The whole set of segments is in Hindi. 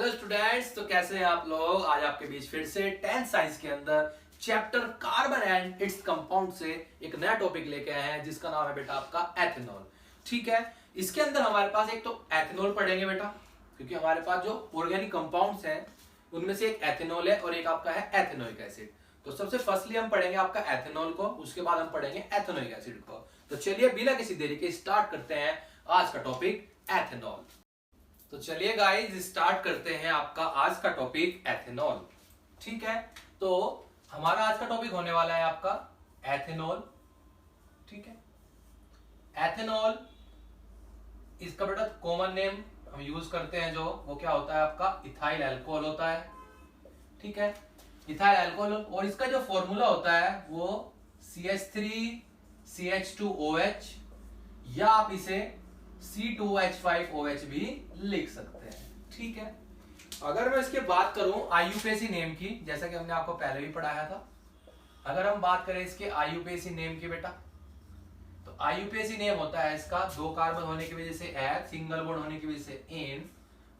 हेलो स्टूडेंट्स, तो कैसे हैं आप लोग। आज आपके बीच फिर से 10th साइंस के अंदर chapter carbon and its compound से एक नया टॉपिक लेके आए हैं जिसका नाम है बेटा आपका एथेनॉल। ठीक है, इसके अंदर हमारे पास एक तो एथेनॉल पढ़ेंगे बेटा, क्योंकि हमारे पास जो ऑर्गेनिक कंपाउंड्स हैं उनमें से एक एथेनॉल है और एक आपका है एथेनोइक एसिड। तो सबसे फर्स्टली हम पढ़ेंगे आपका एथेनॉल को, उसके बाद हम पढ़ेंगे एथेनोइक एसिड को। तो चलिए बिना किसी देरी के स्टार्ट करते हैं आज का टॉपिक एथेनॉल। तो चलिए गाइस स्टार्ट करते हैं आपका आज का टॉपिक एथेनॉल। ठीक है, तो हमारा आज का टॉपिक होने वाला है आपका एथेनॉल। ठीक है, एथेनॉल इसका बेटा कॉमन नेम हम यूज करते हैं जो वो क्या होता है आपका इथाइल अल्कोहल होता है। ठीक है, इथाइल अल्कोहल, और इसका जो फॉर्मूला होता है वो CH3CH2OH या आप इसे C2H5OH भी लिख सकते हैं। ठीक है, अगर मैं इसके बात करूं IUPAC नेम की, जैसा कि हमने आपको पहले भी पढ़ाया था, अगर हम बात करें इसके IUPAC नेम की बेटा, तो IUPAC नेम होता है इसका 2 कार्बन होने की वजह से H, सिंगल बॉन्ड होने की वजह से N,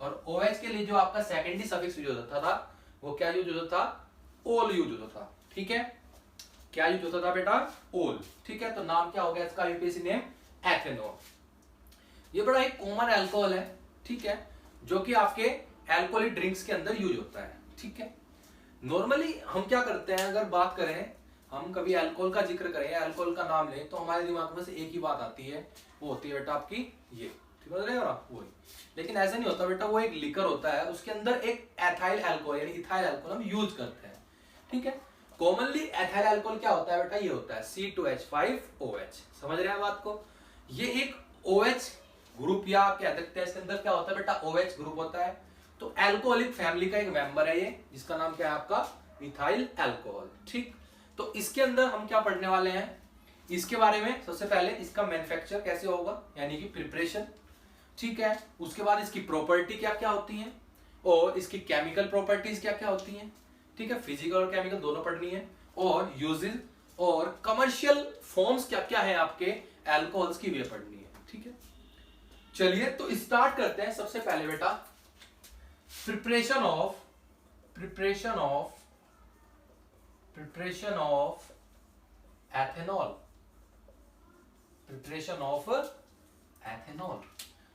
और OH के लिए जो आपका सेकेंडरी सफिक्स यूज होता था वो क्या यूज होता था, ओल यूज होता था। ठीक है, क्या यूज होता था बेटा, ओल। ठीक है, तो नाम क्या हो गया इसका IUPAC नेम एथेनॉल। ये बड़ा एक कॉमन अल्कोहल है। ठीक है, जो कि आपके अल्कोहलिक ड्रिंक्स के अंदर यूज होता है। ठीक है, नॉर्मली हम क्या करते हैं, अगर बात करें हम कभी अल्कोहल का जिक्र करें, अल्कोहल का नाम लें, तो हमारे दिमाग में से एक ही बात आती है, वो होती है बेटा आपकी ये, समझ रहे हो ना, वही। लेकिन ऐसा नहीं होता बेटा, वो एक लिकर होता है, उसके अंदर एक एथाइल अल्कोहल यानी इथाइल अल्कोहल हम यूज करते हैं। ठीक है, कॉमनली एथाइल अल्कोहल क्या होता है बेटा, ये होता है C2H5OH। समझ रहे हैं बात को। ये एक OH ग्रुप या कह सकते हैं इसके अंदर क्या होता है बेटा, OH ग्रुप होता है। तो अल्कोहलिक फैमिली का एक मेंबर है ये, जिसका नाम क्या है आपका इथाइल अल्कोहल। ठीक, तो इसके अंदर हम क्या पढ़ने वाले हैं, इसके बारे में सबसे पहले इसका मैन्युफैक्चर कैसे होगा यानी कि प्रिपरेशन। ठीक है, उसके बाद इसकी प्रॉपर्टी क्या क्या होती है और इसकी केमिकल प्रॉपर्टीज क्या क्या होती हैं। ठीक है, फिजिकल और केमिकल दोनों पढ़नी है, और यूजेज और कमर्शियल फॉर्म्स क्या क्या है आपके अल्कोहल्स की वे पढ़नी है। ठीक है, चलिए तो स्टार्ट करते हैं। सबसे पहले बेटा preparation of ethanol. Preparation of ethanol,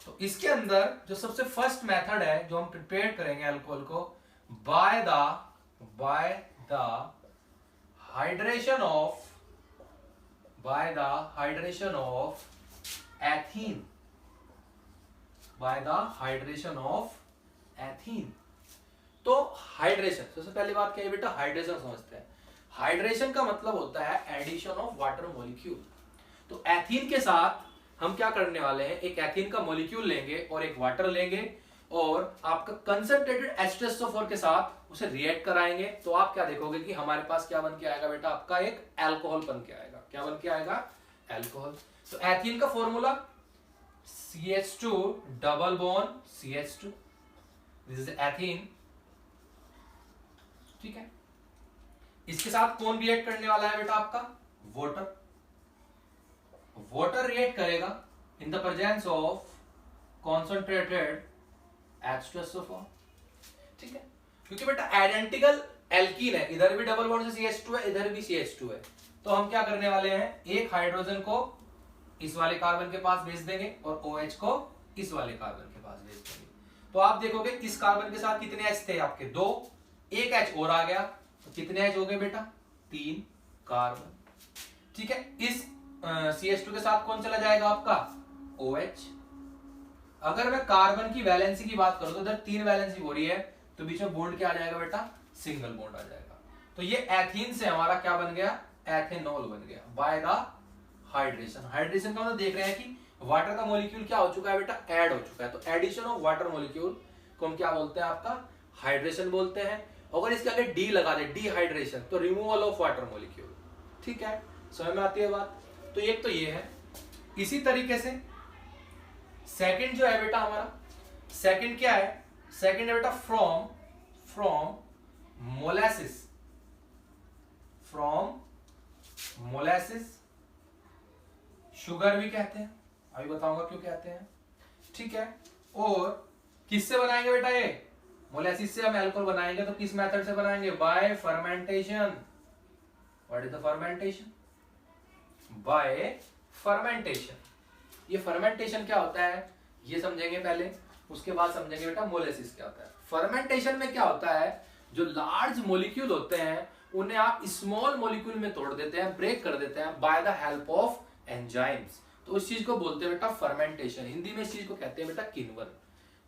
तो इसके अंदर जो सबसे फर्स्ट मेथड है जो हम प्रिपेयर करेंगे अल्कोहल को, by the hydration of ethene. By the hydration of ethene. तो हाइड्रेशन, सबसे पहली बात क्या है बेटा, हाइड्रेशन समझते हैं। हाइड्रेशन का मतलब होता है एडिशन ऑफ वाटर मॉलिक्यूल। तो एथीन के साथ हम क्या करने वाले हैं, एक एथीन का मॉलिक्यूल लेंगे और एक वाटर लेंगे और आपका कंसंट्रेटेड H2SO4 के साथ उसे रिएक्ट कराएंगे। तो आप क्या देखोगे कि हमारे पास क्या बन के आएगा बेटा, आपका एक अल्कोहल बन के आएगा। क्या बन के आएगा, अल्कोहल। तो एथीन का formula CH2 double bond CH2, this is ethene. ठीक है, इसके साथ कौन रिएक्ट करने वाला है बेटा, आपका वाटर। वाटर रिएक्ट करेगा इन the presence of concentrated H2SO4। ठीक है, क्योंकि बेटा आइडेंटिकल एल्कीन है, इधर भी डबल बॉन्ड से CH2 है, इधर भी CH2 है। तो हम क्या करने वाले हैं, एक हाइड्रोजन को इस वाले कार्बन के पास भेज देंगे और OH को इस वाले कार्बन के पास भेज देंगे। तो आप देखोगे इस कार्बन के साथ कितने H थे आपके, 2, एक H और आ गया, तो कितने H हो गए बेटा, 3 कार्बन। ठीक है, इस CH2 के साथ कौन चला जाएगा आपका, OH। अगर मैं कार्बन की वैलेंसी की बात करूं तो इधर 3 वैलेंसी हो रही है, तो बीच में बॉन्ड क्या आ जाएगा बेटा, सिंगल बॉन्ड आ जाएगा। तो ये एथीन से हमारा क्या बन गया, एथेनॉल बन गया बाय द हाइड्रेशन। हाइड्रेशन का मतलब देख रहे हैं कि वाटर का मॉलिक्यूल क्या हो चुका है बेटा, ऐड हो चुका है। तो एडिशन ऑफ वाटर मॉलिक्यूल को हम क्या बोलते हैं, आपका हाइड्रेशन बोलते हैं। अगर इसके आगे डी लगा दे, डिहाइड्रेशन, तो रिमूवल ऑफ वाटर मॉलिक्यूल। ठीक है, समझ में आती है बात। तो एक तो ये है। इसी तरीके से सेकंड जो है बेटा हमारा, सेकंड क्या है, सेकंड है बेटा फ्रॉम मोलासिस। शुगर भी कहते हैं, अभी बताऊंगा क्यों कहते हैं। ठीक है, और किससे बनाएंगे बेटा ये, मोलेसिस से हम अल्कोहल बनाएंगे तो किस मेथड से बनाएंगे? Bye fermentation. What is the fermentation? Bye fermentation. ये फर्मेंटेशन क्या होता है ये समझेंगे पहले, उसके बाद समझेंगे बेटा मोलेसिस क्या होता है। फर्मेंटेशन में क्या होता है, जो लार्ज मॉलिक्यूल होते हैं उन्हें आप स्मॉल मॉलिक्यूल में तोड़ देते हैं, ब्रेक कर देते हैं by the help of enzymes. तो उस चीज को बोलते हैं बेटा फर्मेंटेशन। हिंदी में इस चीज को कहते हैं बेटा किण्वन।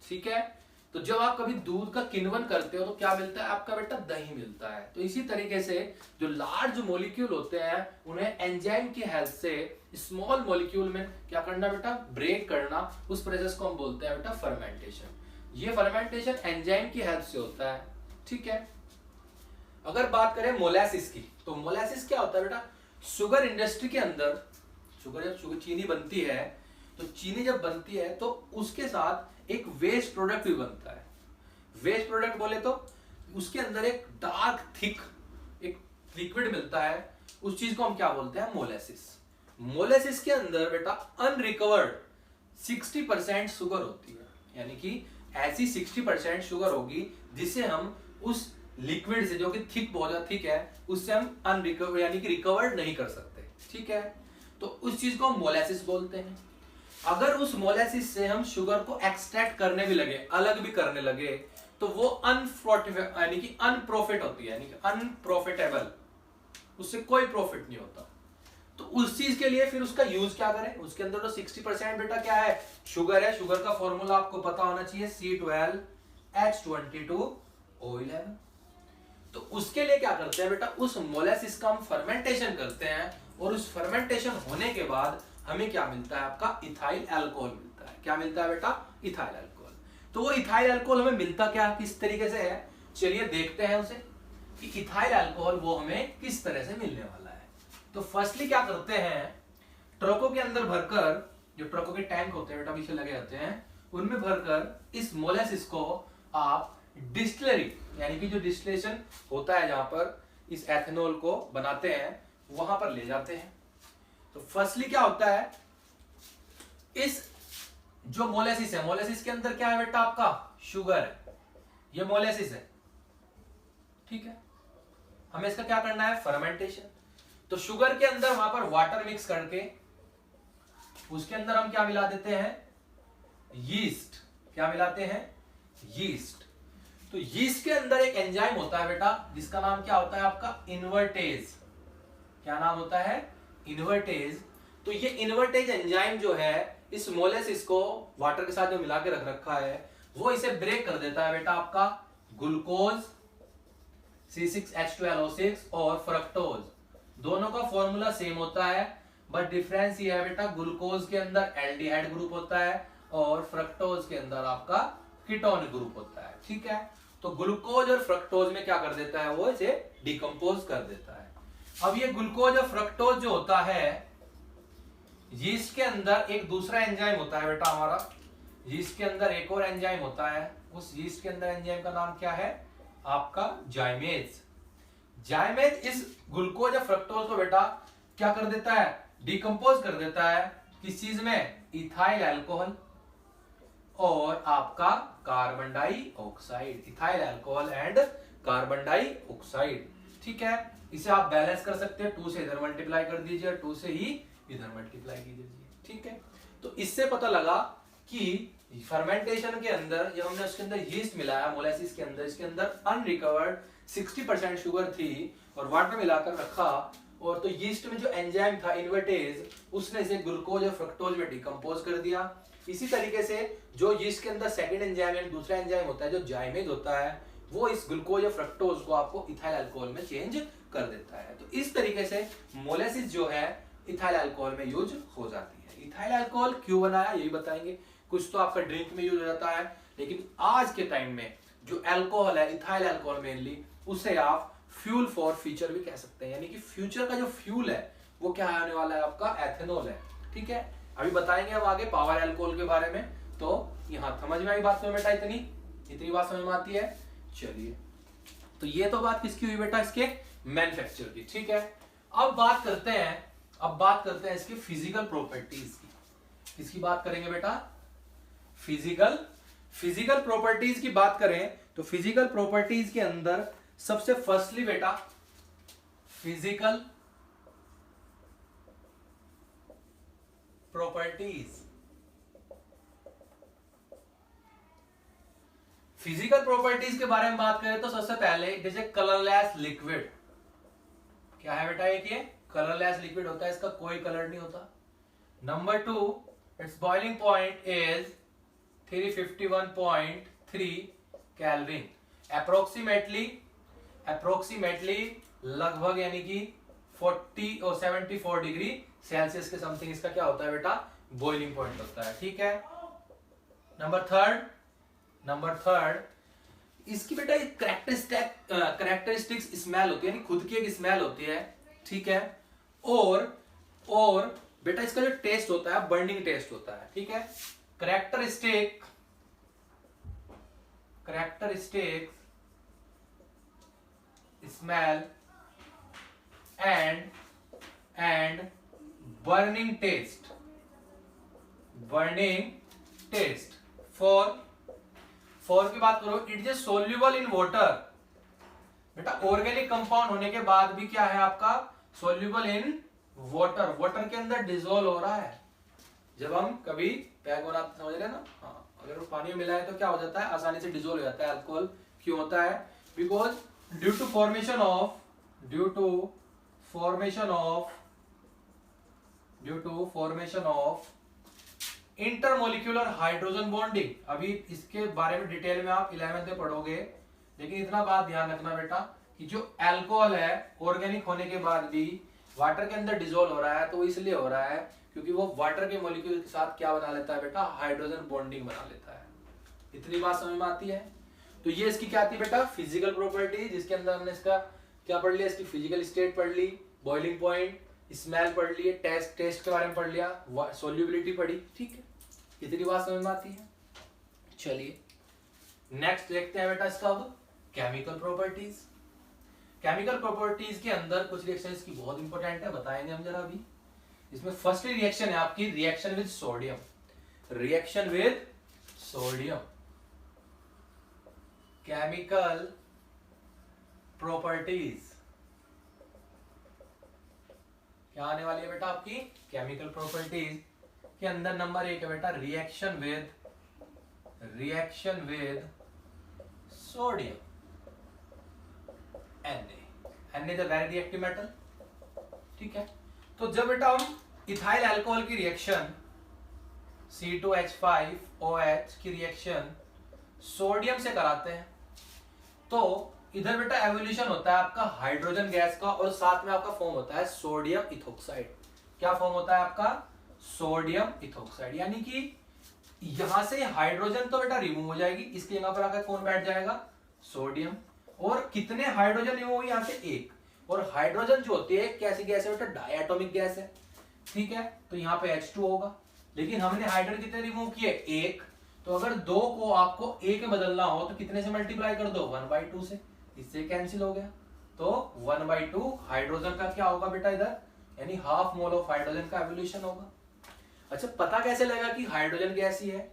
ठीक है, तो जब आप कभी दूध का किण्वन करते हो तो क्या मिलता है आपका बेटा? दही मिलता है। तो इसी तरीके से जो लार्ज मॉलिक्यूल होते हैं उन्हें एंजाइम की हेल्प से स्मॉल मॉलिक्यूल में क्या करना बेटा? ब्रेक करना। उस प्रोसेस को हम बोलते हैं बेटा फर्मेंटेशन। ये फर्मेंटेशन एंजाइम की हेल्प से होता है। ठीक है, अगर बात करें मोलासिस की, तो मोलासिस क्या होता है बेटा? शुगर इंडस्ट्री के अंदर जब चीनी बनती है तो चीनी जब बनती है तो उसके साथ एक वेस्ट प्रोडक्ट भी बनता है। वेस्ट प्रोडक्ट बोले तो उसके अंदर एक डार्क थिक एक लिक्विड मिलता है, उस चीज को हम क्या बोलते हैं? मोलासिस। मोलासिस के अंदर बेटा अनरिकवर्ड 60% शुगर होती है, यानी कि ऐसी 60% शुगर होगी जिसे हम उस लिक्विड से, जो कि थिक बहुत ज्यादा थिक है, उससे हम अनरिकवर यानी कि रिकवर्ड नहीं कर सकते। ठीक है, तो उस चीज को हम मोलासिस बोलते हैं। अगर उस मोलासिस से हम शुगर को एक्सट्रैक्ट करने भी लगे, अलग भी करने लगे, तो वो यानी कि अनप्रॉफिट होती है, यानी कि अनप्रॉफिटेबल, उससे कोई प्रॉफिट नहीं होता। तो उस चीज के लिए फिर उसका यूज क्या करें? उसके अंदर तो 60% बेटा क्या है? शुगर है। शुगर का फॉर्मूला आपको पता होना चाहिए, C12H22O11। तो उसके लिए क्या करते हैं बेटा? उस मोलासिस का हम फर्मेंटेशन करते हैं और उस फर्मेंटेशन होने के बाद हमें क्या मिलता है? आपका इथाइल अल्कोहल मिलता है। क्या मिलता है बेटा? Ethyl alcohol. तो वो इथाइल अल्कोहल हमें मिलता क्या किस तरीके से है, चलिए देखते हैं उसे कि इथाइल अल्कोहल वो हमें किस तरह से मिलने वाला है। तो फर्स्टली क्या करते हैं, ट्रकों के अंदर भरकर, जो ट्रकों के टैंक होते हैं बेटा पीछे लगे होते हैं, उनमें भरकर इस मोलासिस को आप डिस्टिलरी, यानी कि जो डिस्टिलेशन होता है जहां पर इस एथेनॉल को बनाते हैं, वहां पर ले जाते हैं। तो फर्स्टली क्या होता है, इस जो मोलासिस है, मोलासिस के अंदर क्या है बेटा? आपका शुगर है, ये मोलासिस है। ठीक है, हमें इसका क्या करना है? फर्मेंटेशन। तो शुगर के अंदर वहां पर वाटर मिक्स करके उसके अंदर हम क्या मिला देते हैं? यीस्ट। क्या मिलाते हैं? यीस्ट। तो यीस्ट के अंदर एक एंजाइम होता है बेटा, जिसका नाम क्या होता है आपका? इन्वर्टेज। क्या नाम होता है? इन्वर्टेज। तो ये इन्वर्टेज एंजाइम जो है इस मोलासिस को वाटर के साथ जो मिला के रख रखा है, वो इसे ब्रेक कर देता है बेटा आपका ग्लूकोज C6H12O6 और फ्रक्टोज। दोनों का फॉर्मूला सेम होता है, बट डिफरेंस ये है बेटा, ग्लूकोज के अंदर एल्डिहाइड ग्रुप होता है और फ्रक्टोज के अंदर आपका कीटोन ग्रुप होता है। ठीक है, तो ग्लूकोज और फ्रक्टोज में क्या कर देता है? वो इसे डिकम्पोज कर देता है। अब ये ग्लूकोज और फ्रक्टोज जो होता है, यीस्ट के अंदर एक दूसरा एंजाइम होता है बेटा हमारा, यीस्ट के अंदर एक और एंजाइम होता है। उस यीस्ट के अंदर एंजाइम का नाम क्या है? आपका जाइमेज। जाइमेज इस ग्लूकोज और फ्रक्टोज को बेटा क्या कर देता है? डिकम्पोज कर देता है। किस चीज में? इथाइल अल्कोहल और आपका carbon dioxide. Ethyl alcohol and carbon dioxide. ठीक है, इसे आप बैलेंस कर सकते हैं, 2 से इधर मल्टीप्लाई कर दीजिए, 2 से ही इधर मल्टीप्लाई कीजिए। ठीक है, तो इससे पता लगा कि फर्मेंटेशन के अंदर जब हमने उसके अंदर यीस्ट मिलाया मोलासिस के अंदर, इसके अंदर अनरिकवर्ड 60% शुगर थी और वाटर मिलाकर रखा, और तो यीस्ट में जो एंजाइम था इन्वर्टेज, उसने इसे ग्लूकोज और फ्रक्टोज में डिकम्पोज कर दिया। इसी तरीके से जो यीस्ट के अंदर सेकंड एंजाइम यानी दूसरा एंजाइम होता है जो जाइमेज होता है, वो इस ग्लूकोज और फ्रक्टोज को आपको इथाइल अल्कोहल में चेंज कर देता है। तो इस तरीके से मोलासिस जो है इथाइल अल्कोहल में यूज हो जाती है। इथाइल अल्कोहल क्यों बनाया यही बताएंगे। कुछ तो आपका ड्रिंक में यूज हो जाता है, लेकिन आज के टाइम में जो अल्कोहल है, इथाइल अल्कोहल मेनली, उसे आप फ्यूल फॉर फ्यूचर भी कह सकते हैं, यानी कि फ्यूचर का जो फ्यूल है वो क्या आने वाला है? आपका एथेनॉल है। ठीक है, अभी बताएंगे अब आगे पावर अल्कोहल के बारे में। तो यहाँ समझ में आई बात में बेटा? इतनी बात समझ में आती है। चलिए, तो ये तो बात किसकी हुई बेटा? इसके मैन्युफैक्चर की। ठीक है, अब बात करते हैं इसकी फिजिकल प्रॉपर्टीज की। किसकी बात करेंगे बेटा? फिजिकल प्रॉपर्टीज की बात करें तो फिजिकल प्रॉपर्टीज के अंदर सबसे फर्स्टली बेटा फिजिकल प्रॉपर्टीज, फिजिकल प्रॉपर्टीज के बारे में बात करें तो सबसे पहले जैसे कलरलेस लिक्विड, क्या है बेटा एक ये कलरलेस लिक्विड होता है, इसका कोई कलर नहीं होता। Number 2, it's boiling point is 351.3 kelvin, approximately लगभग यानी कि 40 और 74 डिग्री सेल्सियस के समथिंग इसका क्या होता है बेटा बॉइलिंग पॉइंट होता है। ठीक है। नंबर थर्ड इसकी बेटा एक कैरेक्टरिस्टिक्स स्मेल होती है, यानी खुद की एक स्मेल होती है। ठीक है। और बेटा इसका जो टेस्ट होता है बर्निंग टेस्ट होता है। ठीक है। Characteristic smell and burning test for की बात करो, it is soluble in water. बेटा ऑर्गेनिक कंपाउंड होने के बाद भी क्या है आपका सोल्यूबल इन वाटर के अंदर डिसॉल्व हो रहा है। जब हम कभी पैक बनाते समझ रहे ना, हाँ, अगर वो पानी में मिला है तो क्या हो जाता है आसानी से डिसॉल्व हो जाता है। अल्कोहल क्यों होता है? Because due to formation of intermolecular hydrogen bonding. अभी इसके बारे में डिटेल में आप 11th में पढ़ोगे, लेकिन इतना बात ध्यान रखना बेटा कि जो अल्कोहल है ऑर्गेनिक होने के बाद भी वाटर के अंदर डिसॉल्व हो रहा है, तो इसलिए हो रहा है क्योंकि वो वाटर के मॉलिक्यूल के साथ क्या बना लेता है बेटा हाइड्रोजन बॉन्डिंग बना लेता है। इतनी बात समझ में आती है? तो ये इसकी क्या आती है बेटा फिजिकल प्रॉपर्टी, जिसके अंदर हमने इसका क्या पढ़ लिया, इसकी फिजिकल स्टेट पढ़ ली, बॉइलिंग पॉइंट, स्मेल पढ़ लिए, टेस्ट के बारे में पढ़ लिया, सोल्यूबिलिटी पढ़ी। ठीक है, इतनी बात समझ में आती है। चलिए नेक्स्ट देखते हैं बेटा इसका अब केमिकल प्रॉपर्टीज। केमिकल प्रॉपर्टीज के अंदर कुछ रिएक्शन इसकी बहुत इंपॉर्टेंट है, बताएंगे हम जरा अभी। इसमें फर्स्ट रिएक्शन है आपकी reaction with sodium. Chemical properties क्या आने वाली है बेटा आपकी केमिकल प्रॉपर्टीज के अंदर नंबर 1 है बेटा reaction with sodium Na is a very reactive metal. ठीक है। तो जब बेटा हम इथाइल अल्कोहल की रिएक्शन C2H5OH की रिएक्शन सोडियम से कराते हैं, तो इधर बेटा एवोल्यूशन होता है आपका हाइड्रोजन गैस का, और साथ में आपका फॉर्म होता है सोडियम इथोक्साइड। क्या फॉर्म होता है आपका सोडियम इथोक्साइड, यानी कि यहां से हाइड्रोजन तो बेटा रिमूव हो जाएगी, इसके जगह पर आकर कौन बैठ जाएगा सोडियम। और कितने हाइड्रोजन रिमूव हुए यहां से एक, और हाइड्रोजन जो होती है कैसी गैस है बेटा डायटोमिक गैस है। ठीक है। तो यहाँ पे H2 होगा, लेकिन हमने हाइड्रोजन कितने रिमूव किए एक, तो अगर 2 को आपको एक में बदलना हो तो कितने से मल्टीप्लाई कर दो 1/2 से, इससे कैंसिल हो गया। तो 1/2 हाइड्रोजन का क्या होगा बेटा इधर, यानी हाफ मोल ऑफ हाइड्रोजन का एवोल्यूशन होगा। अच्छा पता कैसे लगेगा कि हाइड्रोजन गैस ही है?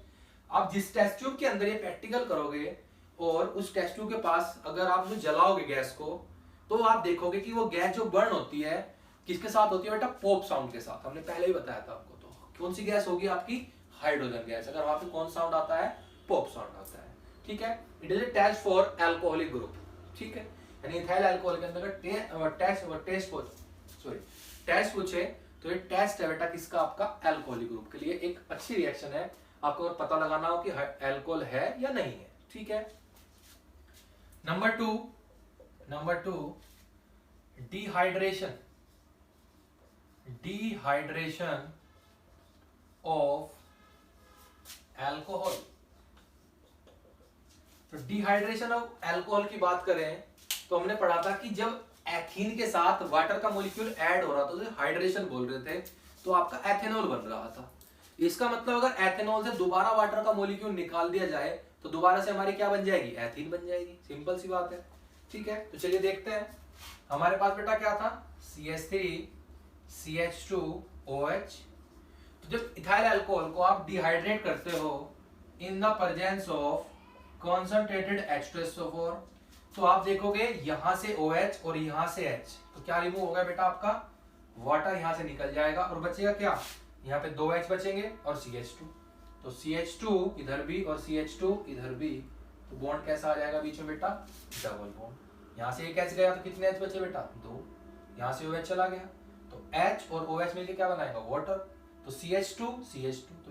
आप जिस टेस्ट ट्यूब के अंदर ये प्रैक्टिकल करोगे और उस टेस्ट ट्यूब के पास अगर आप जो जलाओगे गैस को, तो आप देखोगे कि वो गैस जो बर्न होती है किसके साथ होती है बेटा पॉप साउंड के साथ। हमने पहले ही बताया था आपको। तो कौन सी गैस होगी आपकी हाइड्रोजन गैस। अगर वहां पे कौन साउंड आता है पॉप साउंड आता है। ठीक है। It is a test for alcoholic group. ठीक है। यानी इथाइल अल्कोहल के अंदर टेस्ट पूछे तो ये टेस्ट है बेटा किसका आपका अल्कोहलिक ग्रुप के लिए। एक अच्छी रिएक्शन है, आपको अगर पता लगाना हो कि अल्कोहल है या नहीं है। ठीक है। Number two dehydration of alcohol. तो डिहाइड्रेशन ऑफ अल्कोहल की बात करें तो हमने पढ़ा था कि जब एथीन के साथ वाटर का मॉलिक्यूल ऐड हो रहा था तो हाइड्रेशन बोल रहे थे, तो आपका एथेनॉल बन रहा था। इसका मतलब अगर एथेनॉल से दोबारा वाटर का मॉलिक्यूल निकाल दिया जाए तो दोबारा से हमारी क्या बन जाएगी एथीन बन जाएगी। सिंपल सी बात है। ठीक है। तो चलिए देखते हैं हमारे पास बेटा क्या था CH3CH2OH। तो जब इथाइल अल्कोहल को आप डिहाइड्रेट करते हो इन the presence of concentrated H2SO4, तो आप देखोगे यहां से OH और यहां से H, तो क्या रिमूव होगा बेटा आपका, वाटर यहां से निकल जाएगा और बचेगा क्या, यहाँ पे 2H बचेंगे और CH2, तो CH2 इधर भी और CH2 इधर भी, तो बॉन्ड कैसा आ जाएगा बीच में बेटा, डबल बॉन्ड। यहाँ से एक H गया तो कितने H बचे बेटा, 2, यहाँ से OH चला गया तो H और OH मिलकर क्या बनाएगा, वाटर, तो CH2 तो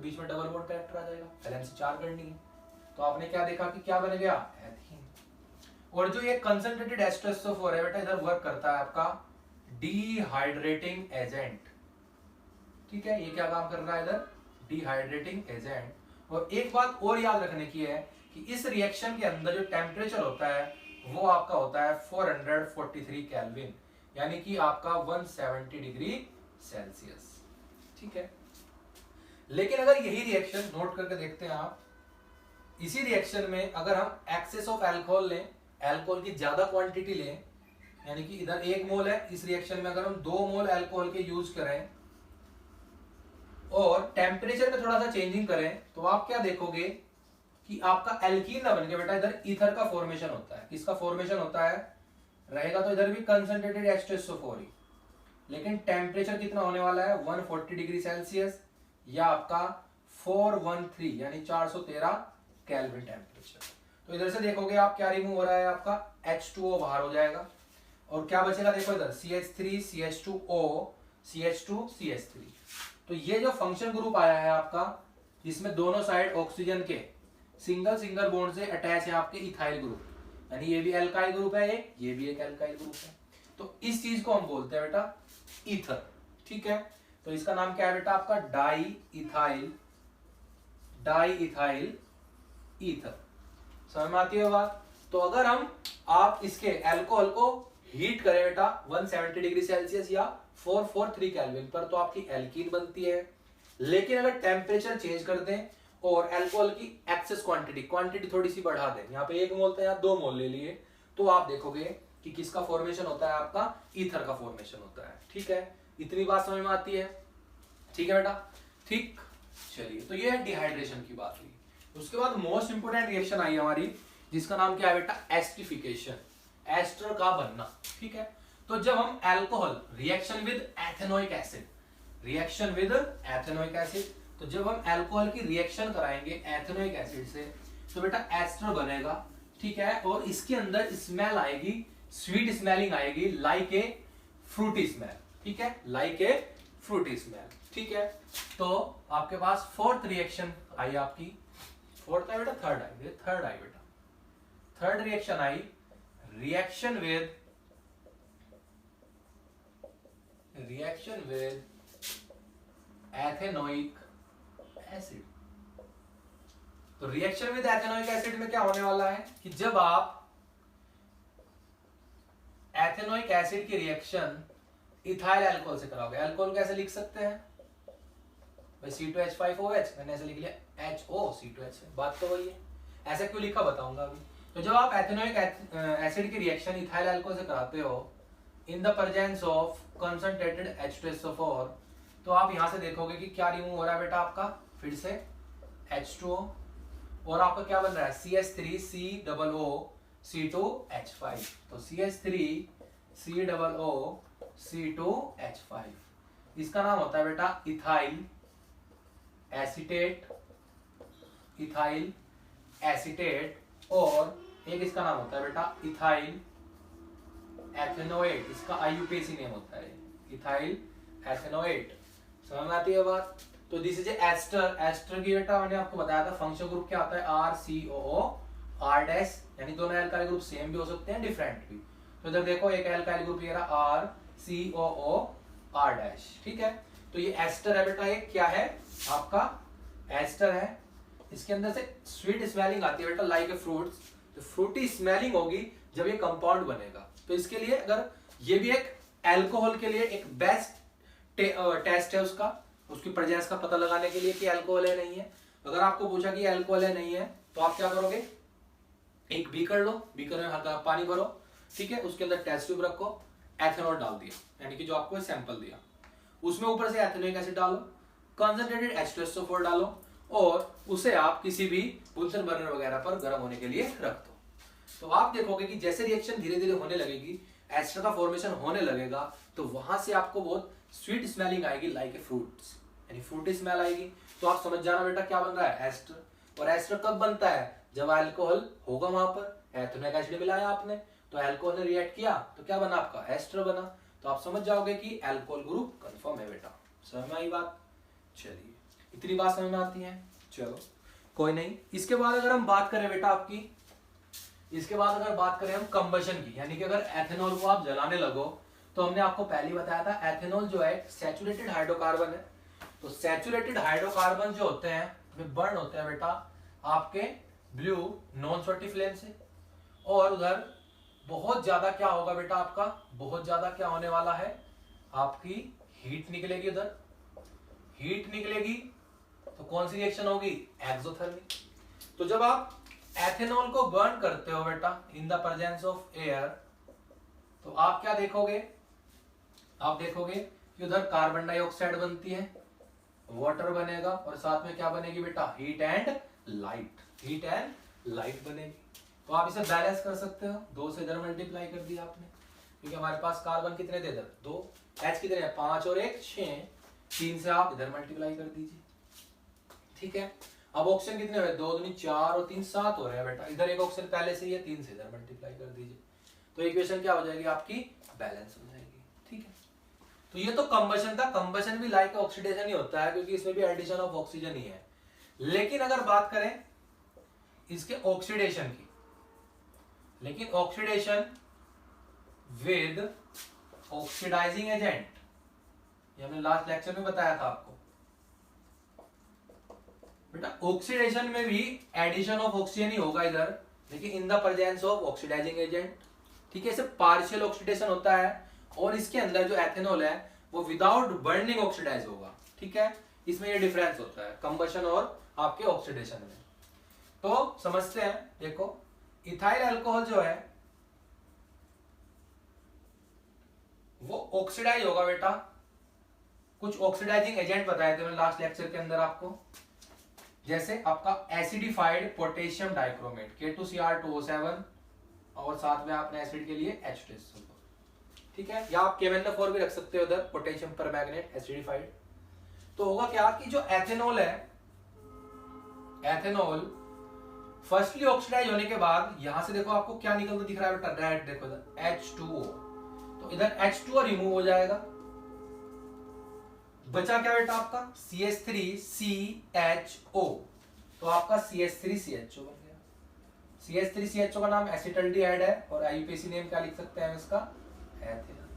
बीच में डबल बॉन्ड कैरेक्टर आ जाएगा, LMC4 करनी है, तो आपने क्या देखा कि क्या बन गया, एथीन। और जो ये कंसंट्रेटेड H2SO4 है बेटा, इधर वर्क करता है आपका डिहाइड्रेटिंग एजेंट, ठीक है, ये क्या काम कर रहा है इधर, डिहाइड्रेटिंग एजेंट। और एक बात और याद रखने की है कि इस रिएक्शन के अंदर जो टेम्परेचर होता है वो आपका होता है 443 केल्विन, यानी कि आपका 170 डिग्री सेल्सियस, ठीक है। लेकिन अगर यही रिएक्शन नोट करके देखते हैं आप, इसी रिएक्शन में अगर हम एक्सेस ऑफ अल्कोहल लें, अल्कोहल की ज्यादा क्वांटिटी लें, यानी कि इधर 1 मोल है, इस रिएक्शन में अगर हम 2 मोल अल्कोहल के यूज करें और टेम्परेचर में थोड़ा सा चेंजिंग करें, तो आप क्या देखोगे कि आपका एल्कीन ना बनके बेटा इधर ईथर का फॉर्मेशन होता है। किसका फॉर्मेशन होता है, रहेगा तो इधर भी कंसंट्रेटेड H2SO4 ही, लेकिन टेम्परेचर कितना होने वाला है 140 डिग्री सेल्सियस या आपका 413 यानी 413 केल्विन टेम्परेचर। तो इधर से देखोगे आप क्या रिमूव हो रहा है, आपका H2O बाहर हो जाएगा और क्या बचेगा, देखो इधर CH3 CH2O CH2 CH3। तो ये जो फंक्शन ग्रुप आया है आपका, जिसमें दोनों साइड ऑक्सीजन के सिंगल बॉन्ड से अटैच है आपके इथाइल ग्रुप, यानी ये भी एल्काइल ग्रुप है, ये भी एक एल्काइल ग्रुप है, तो इस चीज को हम बोलते हैं बेटा ईथर, ठीक है। तो इसका नाम क्या है बेटा आपका, डाई इथाइल ईथर। समझ में आती है बात। तो अगर आप इसके अल्कोहल को हीट करें बेटा 170 डिग्री सेल्सियस या 443 केल्विन पर, तो आपकी एल्कीन बनती है। लेकिन अगर टेम्परेचर चेंज कर दें और अल्कोहल की एक्सेस क्वांटिटी थोड़ी सी बढ़ा दें, यहाँ पे 1 मोल था या 2 मोल ले लिए, तो आप देखोगे कि किसका फॉर्मेशन होता है, आपका ईथर का फॉर्मेशन होता है, ठीक है। इतनी बात समझ में आती है, ठीक है बेटा, ठीक। चलिए, तो ये डिहाइड्रेशन की बात हुई। उसके बाद मोस्ट इंपोर्टेंट रिएक्शन आई हमारी, जिसका नाम क्या है बेटा, एस्टिफिकेशन, एस्टर का बनना, ठीक है। तो जब हम alcohol reaction with ethanoic acid, तो जब हम अल्कोहल की रिएक्शन कराएंगे एथेनोइक एसिड से, तो बेटा एस्टर बनेगा, ठीक है। और इसके अंदर स्मेल आएगी, स्वीट स्मेलिंग आएगी, लाइक ए फ्रूटी स्मेल, ठीक है, लाइक ए फ्रूटी स्मेल, ठीक है। तो आपके पास फोर्थ रिएक्शन आई आपकी, फोर्थ है बेटा, थर्ड आई बेटा, third reaction I, reaction with ethanoic acid. तो रिएक्शन विद एथेनोइक एसिड में क्या होने वाला है कि जब आप एथेनोइक एसिड की रिएक्शन इथाइल अल्कोहल से कराओगे, अल्कोहल कैसे लिख सकते हैं भाई, C2H5OH, मैंने ऐसे लिख लिया HOC2H, बात तो वही है, ऐसा क्यों लिखा बताऊंगा अभी। तो जब आप एथेनोइक एसिड की रिएक्शन इथाइल अल्कोहल से कराते हो इन the presence of concentrated H2SO4, तो आप यहां से देखोगे कि क्या रिमूव हो रहा है बेटा आपका, फिर से H2O, और आपका क्या बन रहा है CH3COO C2H5, तो CH3COO C2H5, इसका नाम होता है बेटा इथाइल एसीटेट, और एक इसका नाम होता है बेटा इथाइल एथेनोएट, इसका IUPAC नेम होता है इथाइल एथेनोएट। समझ में आती है बात। तो दिस इज एस्टर की बेटा मैंने आपको बताया था फंक्शन ग्रुप क्या होता है, RCOO R-, यानी दोनों एल्काइल ग्रुप सेम भी हो सकते हैं, डिफरेंट भी। तो इधर देखो एक एल्काइल ग्रुप ये रहा RCOO R-, ठीक है। तो ये एस्टर है बेटा, ये क्या है आपका एस्टर है, इसके अंदर से स्वीट स्मेलिंग आती है बेटा, लाइक ए फ्रूट्स, तो फ्रूटी स्मेलिंग होगी जब ये कंपाउंड बनेगा। तो इसके लिए अगर ये भी एक अल्कोहल के लिए एक बेस्ट टेस्ट है उसकी प्रेजेंस का पता लगाने के लिए कि अल्कोहल है नहीं है। अगर आपको पूछा कि अल्कोहल है नहीं है, तो आप क्या करोगे, एक बीकर लो, बीकर में हल्का पानी भरो, ठीक है, उसके अंदर टेस्ट ट्यूब रखो, एथेनॉल डाल दिया, यानी कि जो आपको सैंपल दिया, उसमें ऊपर से एथेनोइक एसिड डालो, कंसंट्रेटेड H2SO4 डालो, और उसे आप किसी भी बुंसन बर्नर वगैरह पर गर्म होने के लिए रख दो। तो आप देखोगे कि जैसे रिएक्शन धीरे धीरे होने लगेगी, एस्टर का फॉर्मेशन होने लगेगा, तो वहां से आपको बहुत स्वीट स्मेलिंग आएगी, लाइक ए फ्रूट्स, यानी फ्रूटी स्मेल आएगी। तो आप समझ जाना बेटा क्या बन रहा है, एस्टर। और एस्टर कब बनता है, जब अल्कोहल होगा वहां पर, एथेनोइक एसिड मिलाया आपने, तो अल्कोहल ने रिएक्ट किया तो क्या बना आपका, एस्टर बना। तो आप समझ जाओगे कि अल्कोहल ग्रुप कंफर्म है बेटा। समझ में आई बात? चलिए, इतनी बात समझ में आती है। चलो कोई नहीं। इसके बाद अगर हम बात करें बेटा आपकी, इसके बाद अगर बात करें हम कंबशन की, यानी कि अगर एथेनॉल को आप जलाने लगो, तो हमने आपको पहले ही बताया था एथेनॉल जो है सैचुरेटेड हाइड्रोकार्बन है। तो सैचुरेटेड हाइड्रोकार्बन जो होते हैं वे बर्न होते हैं बेटा आपके ब्लू नॉन सॉल्टी फ्लेम से। और उधर बहुत ज्यादा क्या होगा बेटा आपका, बहुत ज्यादा क्या होने वाला है, आपकी हीट निकलेगी। उधर हीट निकलेगी तो कौन सी रिएक्शन होगी, एक्सोथर्मिक। तो जब आप एथेनॉल को बर्न करते हो बेटा इन द प्रेजेंस ऑफ एयर, तो आप क्या देखोगे, आप देखोगे कि उधर कार्बन डाइऑक्साइड बनती है, वाटर बनेगा, और साथ में क्या बनेगी बेटा, heat and light, heat and light बनेगी। तो आप इसे बैलेंस कर सकते हो, 2 से इधर मल्टीप्लाई कर दिया आपने, क्योंकि हमारे पास कार्बन कितने थे इधर 2, H कितने हैं 5 और 1 6, 3 से आप इधर मल्टीप्लाई कर दीजिए। ठीक है, अब ऑक्सीजन कितने हुए, 2 दूनी 4 और 3 7 हो रहे हैं बेटा। इधर एक ऑक्सीजन पहले से ही है, 3 से इधर मल्टीप्लाई कर दीजिए, तो इक्वेशन क्या हो जाएगी आपकी, बैलेंस हो जाएगी। ठीक है, तो ये तो कंबशन था। कंबशन भी लाइक ऑक्सीडेशन ही होता है, क्योंकि इसमें भी एडिशन ऑफ ऑक्सीजन ही है। लेकिन अगर बात करें इसके ऑक्सीडेशन की, लेकिन ऑक्सीडेशन विद ऑक्सीडाइजिंग एजेंट, ये हमने लास्ट लेक्चर में बताया था आपको बेटा। ऑक्सीडेशन में भी एडिशन ऑफ ऑक्सीजन ही होगा इधर, लेकिन in the presence of oxidising agent. ठीक है, इसे पार्शियल ऑक्सीडेशन होता है, और इसके अंदर जो एथेनॉल है वो विदाउट बर्निंग ऑक्सीडाइज होगा। ठीक है, इसमें ये डिफरेंस होता है कंबशन और आपके ऑक्सीडेशन में। तो समझते हैं, देखो इथाइल अल्कोहल जो है वो ऑक्सीडाइज होगा बेटा, कुछ ऑक्सीडाइजिंग एजेंट बताए थे मैंने लास्ट लेक्चर के अंदर आपको, जैसे आपका एसिडिफाइड पोटेशियम डाइक्रोमेट K2Cr2O7, और साथ में आपने एसिड के लिए H2SO4। ठीक है, या आप KMnO4 भी रख सकते हो उधर, पोटेशियम परमैंगनेट एसिडिफाइड। तो होगा क्या कि जो एथेनॉल है, एथेनॉल फर्स्टली ऑक्सीडाइज होने के बाद यहां से देखो आपको क्या निकलता दिख रहा है बेटा, रेड देखो इधर H2O, तो इधर H2O रिमूव हो जाएगा, बचा क्या बेटा आपका CH3CHO, तो आपका CH3CHO बन गया। CH3CHO का नाम एसिटल्डिहाइड है, और आईयूपीएसी नेम क्या लिख सकते हैं इसका, एथेनॉल।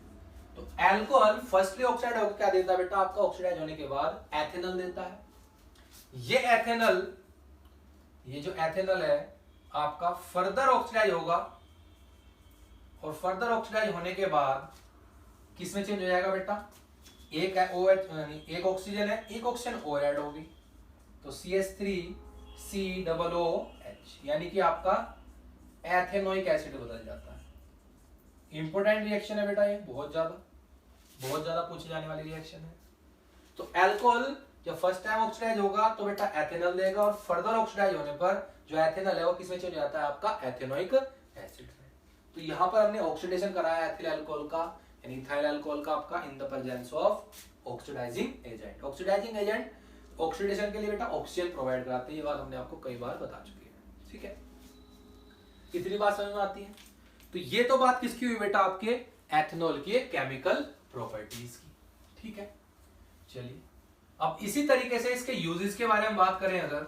तो अल्कोहल फर्स्टली ऑक्साइड होकर क्या देता है बेटा आपका, ऑक्सीडाइज होने के बाद एथेनॉल देता है। ये एथेनॉल, ये जो एथेनॉल है आपका फर्दर ऑक्सीडाइज होगा, और फर्दर ऑक्सीडाइज होने के बाद किसमें चेंज हो जाएगा बेटा, एक है OH, एक ऑक्सीजन है, एक ऑक्सीजन और ऐड होगी, तो CH3COOH, यानी कि आपका एथेनोइक एसिड बदल जाता है। इंपोर्टेंट रिएक्शन है बेटा ये, बहुत ज्यादा पूछी जाने वाली रिएक्शन है। तो अल्कोहल जब फर्स्ट टाइम ऑक्सीडाइज होगा तो बेटा एथेनॉल देगा, और फर्दर ऑक्सीडाइज होने पर जो एथेनॉल है वो किसमें चेंज हो जाता है आपका, एथेनोइक एसिड में। तो यहां पर हमने ऑक्सीडेशन कराया एथिल अल्कोहल का, यानी इथाइल अल्कोहल का आपका in the presence of oxidising agent. Oxidising agent oxidation के लिए बेटा ऑक्सीजन प्रोवाइड कराते हैं, ये बात हमने आपको कई बार बता चुकी है। ठीक है, कितनी बात समझ में आती है? तो ये तो बात किसकी हुई बेटा, आपके एथेनॉल की केमिकल प्रॉपर्टीज की। ठीक है, चलिए अब इसी तरीके से इसके यूजेस के बारे में बात करें अगर,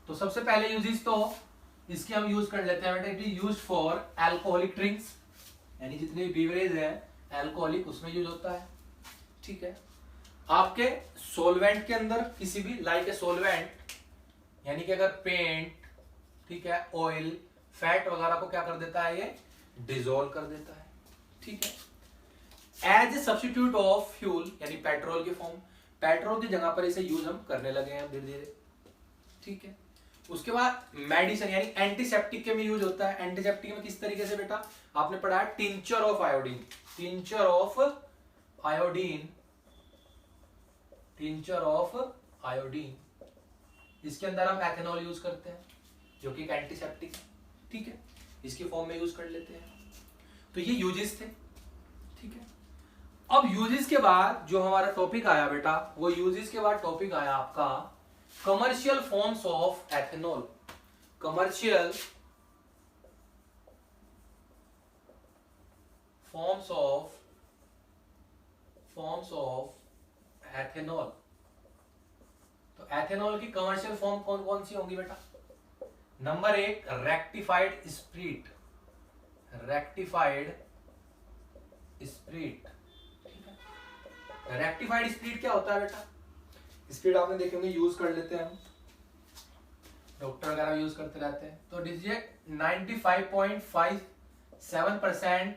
तो सबसे पहले यूजेस तो इसके हम यूज कर लेते हैं बेटा, it is used for alcoholic drinks, यानी जितने भी बीवरेज है अल्कोहलिक उसमें यूज होता है। ठीक है, आपके सोलवेंट के अंदर किसी भी लाइक ए सोलवेंट, यानी कि अगर पेंट, ठीक है, ऑयल, फैट वगैरह को क्या कर देता है, ये डिसॉल्व कर देता है। ठीक है, as a substitute of fuel, यानी पेट्रोल के फॉर्म, पेट्रोल की जगह पर इसे यूज हम करने लगे हैं धीरे धीरे। ठीक है, उसके बाद मेडिसिन यानी एंटीसेप्टिक के में यूज होता है। एंटीसेप्टिक में किस तरीके से बेटा, आपने पढ़ा है tincture of iodine, tincture of iodine, tincture of iodine, इसके अंदर हम एथेनॉल यूज करते हैं जो कि एक एंटीसेप्टिक है, ठीक है, इसकी फॉर्म में यूज कर लेते हैं। तो ये यूजेस थे, ठीक है। अब यूजेस के बाद जो हमारा टॉपिक आया बेटा, वो यूजेस के बाद टॉपिक आया आपका commercial forms of ethanol. Commercial forms of ethanol. तो एथेनॉल की कमर्शियल फॉर्म कौन कौन सी होंगी बेटा? Number 1 rectified spirit. Rectified spirit, ठीक है। रेक्टिफाइड स्प्रीट क्या होता है बेटा? स्प्रीट आपने देखे होंगे, यूज कर लेते हैं हम, डॉक्टर वगैरह यूज करते रहते हैं। तो दीजिए 95.57%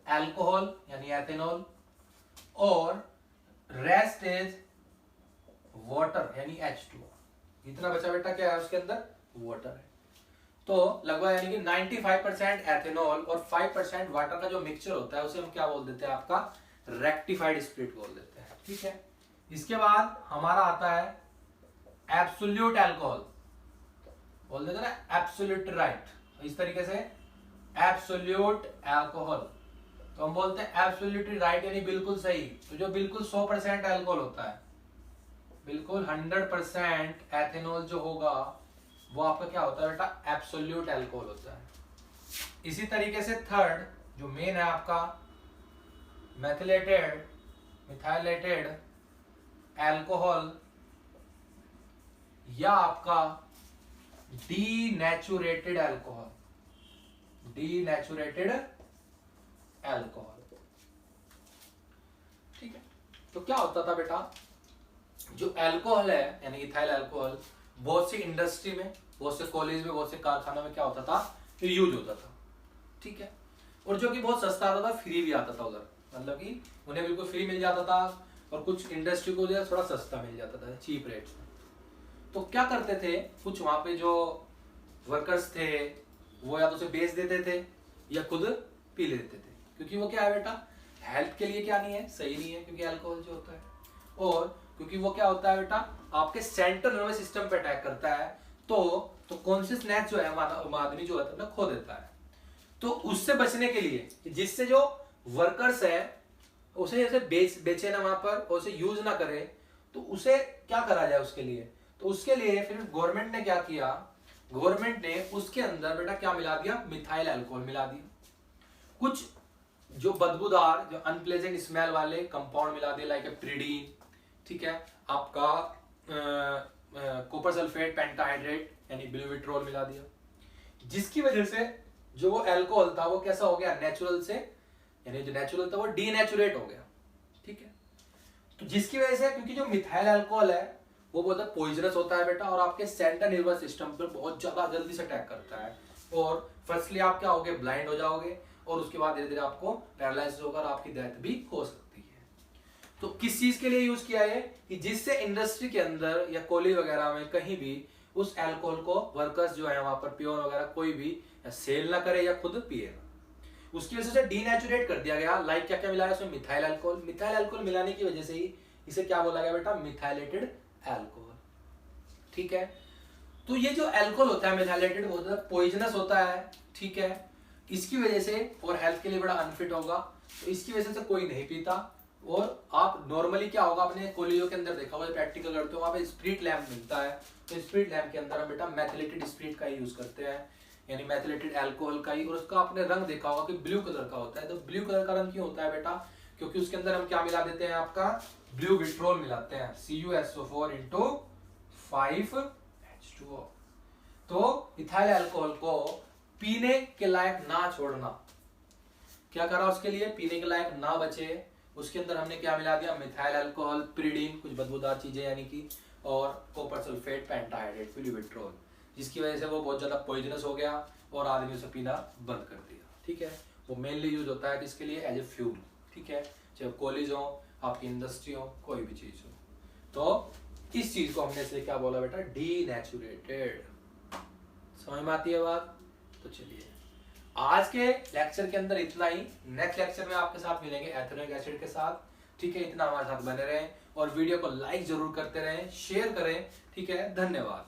अल्कोहल यानी एथेनॉल और रेस्ट इज वाटर यानी H2। इतना बचा बेटा क्या है उसके अंदर? वाटर है। तो लगभग यानी कि 95% एथेनॉल और 5% वाटर का जो मिक्सचर होता है उसे हम क्या बोल देते हैं? आपका रेक्टिफाइड स्प्रिट बोल देते हैं, ठीक है। इसके बाद हमारा आता है एब्सोल्यूट अल्कोहल, बोल देते हैं ना एब्सोल्यूट राइट, इस तरीके से एब्सोल्यूट अल्कोहल। तो हम बोलते हैं एब्सोल्यूटली राइट यानी बिल्कुल सही। तो जो बिल्कुल 100% अल्कोहल होता है, बिल्कुल 100% एथेनॉल जो होगा वो आपका क्या होता है बेटा? एब्सोल्यूट अल्कोहल होता है। इसी तरीके से थर्ड जो मेन है आपका मिथाइलेटेड अल्कोहल या आपका डीनेचुरेटेड अल्कोहल। डीनेचुरेटेड अल्कोहल, ठीक है। तो क्या होता था बेटा, जो अल्कोहल है यानी इथाइल अल्कोहल बहुत सी इंडस्ट्री में, बहुत से कॉलेज में, बहुत से कारखानों में क्या होता था? ये यूज होता था, ठीक है। और जो कि बहुत सस्ता आता था, फ्री भी आता था उधर, मतलब कि उन्हें बिल्कुल फ्री मिल जाता था और कुछ इंडस्ट्री को जो थोड़ा सस्ता मिल जाता था, चीप रेट्स में। तो क्या करते थे कुछ वहां पे जो वर्कर्स थे वो या तो उसे बेच देते थे या खुद पी लेते थे, क्योंकि वो क्या है बेटा? हेल्थ के लिए क्या नहीं है? सही नहीं है, क्योंकि अल्कोहल जो होता है, और क्योंकि वो क्या होता है बेटा? आपके सेंट्रल नर्वस सिस्टम पे अटैक करता है। तो कॉन्शियसनेस जो है आदमी जो है खो देता है। तो उससे बचने के लिए, जिससे जो वर्कर्स है उसे ऐसे बेचे ना वहां पर और उसे यूज ना करे, तो उसे क्या करा जाए उसके लिए? तो उसके लिए फिर गवर्नमेंट ने क्या किया? गवर्नमेंट ने उसके अंदर बेटा क्या मिला दिया? मिथाइल अल्कोहल मिला दिया। कुछ जो बदबूदार, जो अनप्लेजेंट स्मेल वाले कंपाउंड मिला दिए, लाइक प्रिडीन, ठीक है, आपका कॉपर सल्फेट पेंटाहाइड्रेट यानी ब्यूविट्रोल मिला दिया, जिसकी वजह से जो वो अल्कोहल था वो कैसा हो गया? नेचुरल से, यानी जो नेचुरल था वो डीनेचुरेट हो गया, ठीक है। तो जिसकी वजह से, क्योंकि जो मिथाइल अल्कोहल है वो बहुत पॉइजनस होता है बेटा, और आपके सेंट्रल नर्वस सिस्टम पर बहुत ज्यादा जल्दी से अटैक करता है, और फर्स्टली आप क्या होगे? ब्लाइंड हो जाओगे, और उसके बाद धीरे धीरे आपको पैरालाइसिस होकर आपकी डेथ भी हो सकती है। तो किस चीज के लिए यूज किया है? कि जिससे इंडस्ट्री के अंदर या कॉलेज वगैरह में कहीं भी उस अल्कोहल को वर्कर्स जो है वहां पर पियोन वगैरह कोई भी सेल ना करे या खुद पिए। उसकी वजह से डीनेचुरेट कर दिया गया। लाइक क्या क्या मिलाया उसमें? Methyl alcohol. मिथाइल अल्कोहल मिलाने की वजह से ही इसे क्या बोला गया बेटा? मिथाइलेटेड अल्कोहल, ठीक है। तो ये जो अल्कोहल होता है मिथाइलेटेड, बहुत ज्यादा पॉइजनस होता है, ठीक है। इसकी वजह से और हेल्थ के लिए बड़ा अनफिट होगा, तो इसकी वजह से कोई नहीं पीता। और आप नॉर्मली क्या होगा, अपने कॉलेजों के अंदर देखा होगा, प्रैक्टिकल करते हो, वहां पे स्प्रिट लैम्प मिलता है, तो स्प्रिट लैम्प के अंदर हम बेटा मैथिलेटेड स्प्रिट का ही यूज करते हैं, यानी मैथिलेटेड अल्कोहल का ही। और उसका आपने रंग देखा होगा कि ब्लू कलर का होता है। तो ब्लू कलर का रंग क्यों होता है बेटा? क्योंकि उसके अंदर हम क्या मिला देते हैं? आपका ब्लू विट्रोल मिलाते हैं, CuSO4 × 5H2O। तो इथाइल अल्कोहल को पीने के लायक ना छोड़ना, क्या करा उसके लिए? पीने के लायक ना बचे, उसके अंदर हमने क्या मिला दिया? मिथाइल अल्कोहल, प्रिडीन, कुछ बदबूदार चीजें यानी कि, और कॉपर सल्फेट पेंटाहाइड्रेट ब्यूविट्रोल, जिसकी वजह से वो बहुत ज्यादा पॉइजनस हो गया और आदमी उसे पीना बंद कर दिया, ठीक है। वो मेनली यूज होता है किसके लिए? एज ए फ्यूल, ठीक है, चाहे कॉलेज हो, आपकी इंडस्ट्री हो, कोई भी चीज हो। तो इस चीज को हमने से क्या बोला बेटा? डीनेचुरेटेड। समझ में आती है बात? तो चलिए आज के लेक्चर के अंदर इतना ही। नेक्स्ट लेक्चर में आपके साथ मिलेंगे एथेनोइक एसिड के साथ, ठीक है। इतना हमारे साथ बने रहें और वीडियो को लाइक जरूर करते रहें, शेयर करें, ठीक है। धन्यवाद।